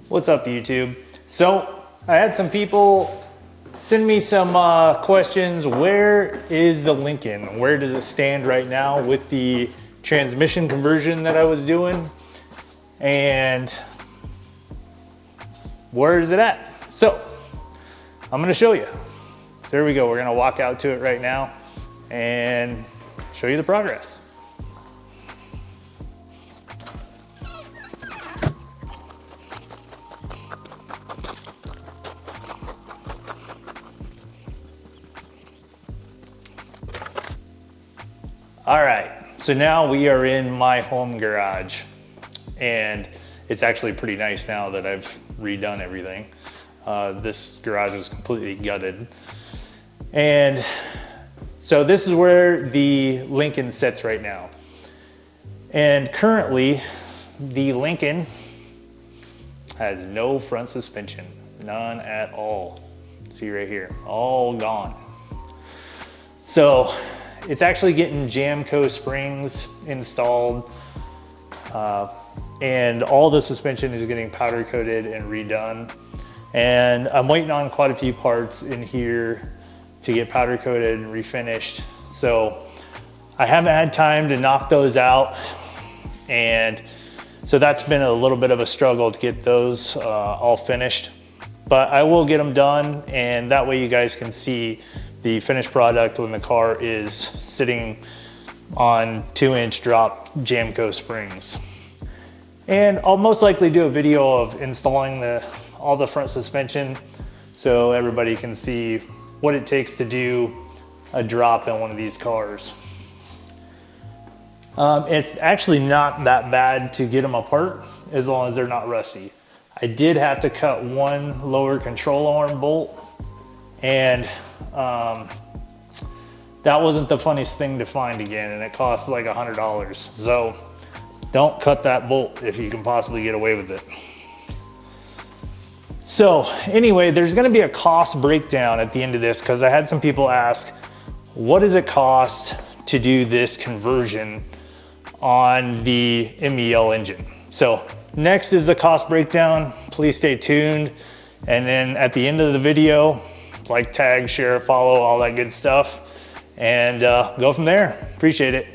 What's up, YouTube? So I had some people send me some questions. Where is the Lincoln? Where does it stand right now with the transmission conversion that I was doing? And where is it at? So I'm gonna show you. So here we go. We're gonna walk out to it right now and show you the progress. All right, so now we are in my home garage, and it's actually pretty nice now that I've redone everything. This garage was completely gutted. And so this is where the Lincoln sits right now. And currently, the Lincoln has no front suspension, none at all. See right here, all gone. So it's actually getting JAMCO springs installed, and all the suspension is getting powder coated and redone. And I'm waiting on quite a few parts in here to get powder coated and refinished. So I haven't had time to knock those out. And so that's been a little bit of a struggle to get those all finished, but I will get them done. And that way you guys can see the finished product when the car is sitting on 2-inch drop JAMCO springs. And I'll most likely do a video of installing all the front suspension so everybody can see what it takes to do a drop in one of these cars. It's actually not that bad to get them apart as long as they're not rusty. I did have to cut one lower control arm bolt, and that wasn't the funniest thing to find again, and it cost like $100. So don't cut that bolt if you can possibly get away with it. So anyway, there's gonna be a cost breakdown at the end of this, because I had some people ask, what does it cost to do this conversion on the MEL engine? So next is the cost breakdown. Please stay tuned. And then at the end of the video, like, tag, share, follow, all that good stuff, and go from there. Appreciate it.